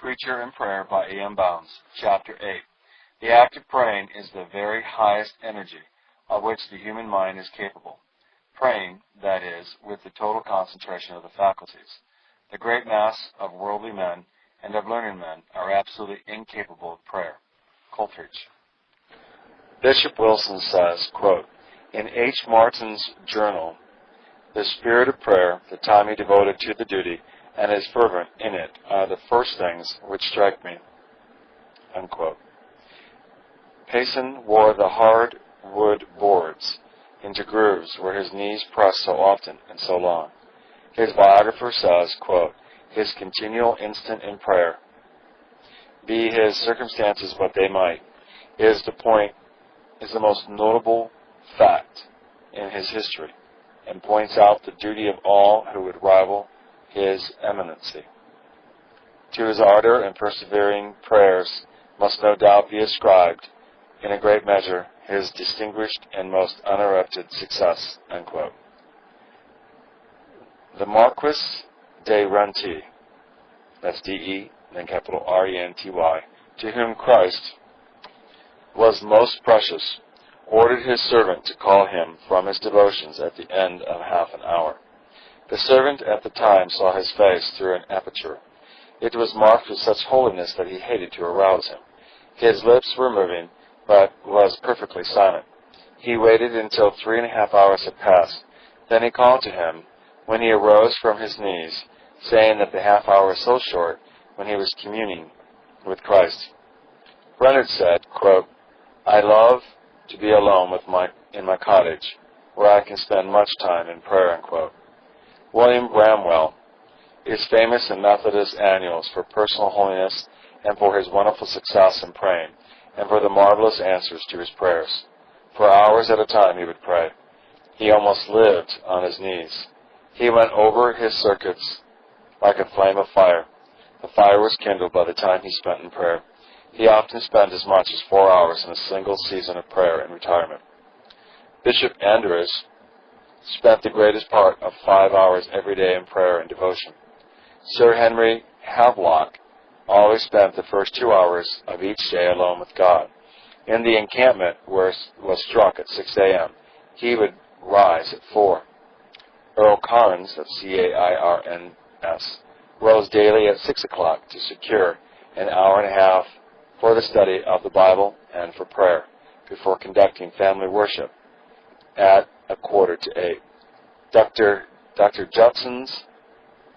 Preacher and Prayer by A.M. Bounds, Chapter 8. The act of praying is the very highest energy of which the human mind is capable. Praying, that is, with the total concentration of the faculties. The great mass of worldly men and of learned men are absolutely incapable of prayer. Coleridge. Bishop Wilson says, quote, in H. Martin's journal, the spirit of prayer, the time he devoted to the duty, and his fervent in it are the first things which strike me. Unquote. Payson wore the hard wood boards into grooves where his knees pressed so often and so long. His biographer says, quote, his continual instant in prayer, be his circumstances what they might, is the most notable fact in his history, and points out the duty of all who would rival his eminency. To his ardor and persevering prayers must no doubt be ascribed, in a great measure, his distinguished and most uninterrupted success. Unquote. The Marquis de Renty, that's D-E, then capital R-E-N-T-Y, to whom Christ was most precious, ordered his servant to call him from his devotions at the end of half an hour. The servant at the time saw his face through an aperture. It was marked with such holiness that he hated to arouse him. His lips were moving, but was perfectly silent. He waited until 3.5 hours had passed. Then he called to him, when he arose from his knees, saying that the half hour was so short when he was communing with Christ. Bernard said, quote, I love to be alone in my cottage, where I can spend much time in prayer. Unquote. William Bramwell is famous in Methodist annuals for personal holiness and for his wonderful success in praying, and for the marvelous answers to his prayers. For hours at a time he would pray. He almost lived on his knees. He went over his circuits like a flame of fire. The fire was kindled by the time he spent in prayer. He often spent as much as 4 hours in a single season of prayer and retirement. Bishop Andrews spent the greatest part of 5 hours every day in prayer and devotion. Sir Henry Havelock always spent the first 2 hours of each day alone with God. In the encampment where was struck at 6 a.m., he would rise at 4. Earl Cairns, that's C-A-I-R-N-S, rose daily at 6 o'clock to secure an hour and a half for the study of the Bible and for prayer, before conducting family worship at 7:45. Dr. Judson's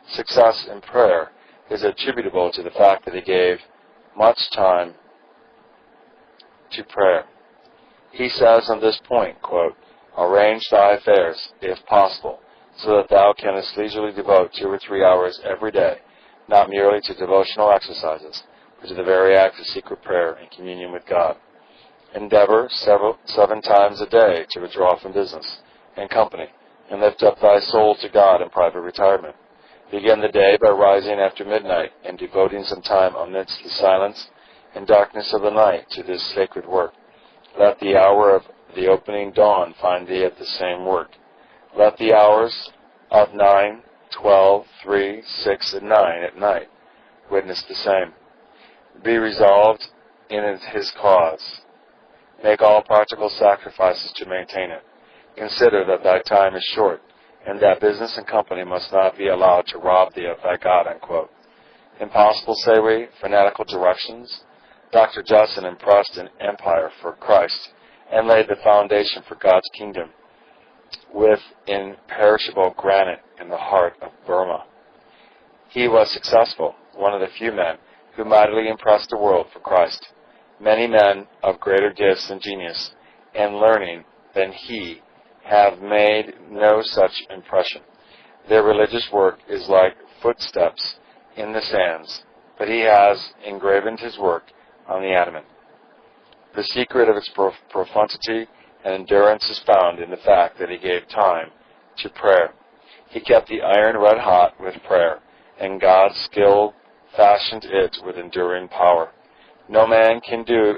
success in prayer is attributable to the fact that he gave much time to prayer. He says on this point, quote, arrange thy affairs, if possible, so that thou canst leisurely devote 2 or 3 hours every day, not merely to devotional exercises, but to the very act of secret prayer and communion with God. Endeavor 7 times a day to withdraw from business and company, and lift up thy soul to God in private retirement. Begin the day by rising after midnight and devoting some time amidst the silence and darkness of the night to this sacred work. Let the hour of the opening dawn find thee at the same work. Let the hours of 9, 12, 3, 6, and 9 at night witness the same. Be resolved in his cause. Make all practical sacrifices to maintain it. Consider that thy time is short, and that business and company must not be allowed to rob thee of thy God. Unquote. Impossible, say we, fanatical directions? Dr. Judson impressed an empire for Christ and laid the foundation for God's kingdom with imperishable granite in the heart of Burma. He was successful, one of the few men who mightily impressed the world for Christ. Many men of greater gifts and genius and learning than he have made no such impression. Their religious work is like footsteps in the sands, but he has engraven his work on the adamant. The secret of its profundity and endurance is found in the fact that he gave time to prayer. He kept the iron red hot with prayer, and God's skill fashioned it with enduring power. No man can do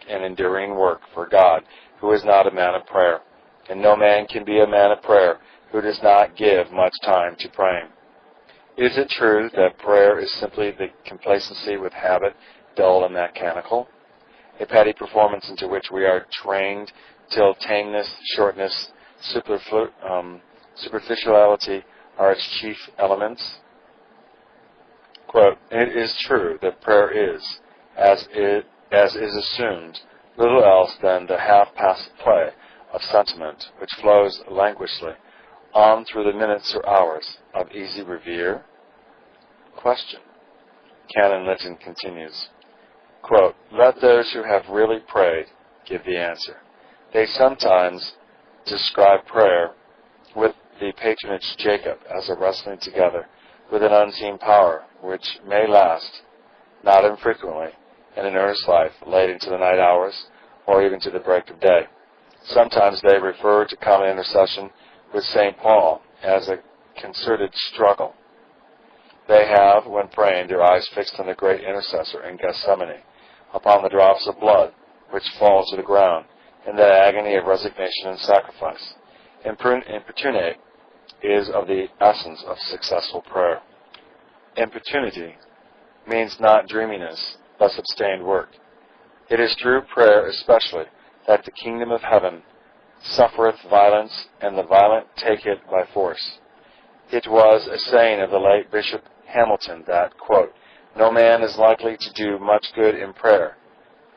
an enduring work for God who is not a man of prayer, and no man can be a man of prayer who does not give much time to praying. Is it true that prayer is simply the complacency with habit, dull and mechanical? A petty performance into which we are trained till tameness, shortness, superficiality are its chief elements? Quote, it is true that prayer is, as is assumed, little else than the half-past play of sentiment which flows languishly on through the minutes or hours of easy revere? Question. Canon Lytton continues, quote, let those who have really prayed give the answer. They sometimes describe prayer with the patronage Jacob as a wrestling together with an unseen power which may last, not infrequently, in an earnest life late into the night hours or even to the break of day. Sometimes they refer to common intercession with St. Paul as a concerted struggle. They have, when praying, their eyes fixed on the great intercessor in Gethsemane, upon the drops of blood which fall to the ground in that agony of resignation and sacrifice. Importunate is of the essence of successful prayer. Importunity means not dreaminess, but sustained work. It is through prayer especially that the kingdom of heaven suffereth violence, and the violent take it by force. It was a saying of the late Bishop Hamilton that, quote, no man is likely to do much good in prayer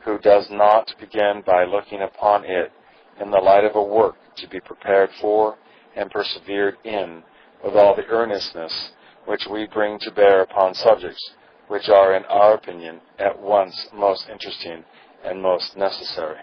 who does not begin by looking upon it in the light of a work to be prepared for and persevered in with all the earnestness which we bring to bear upon subjects which are, in our opinion, at once most interesting and most necessary.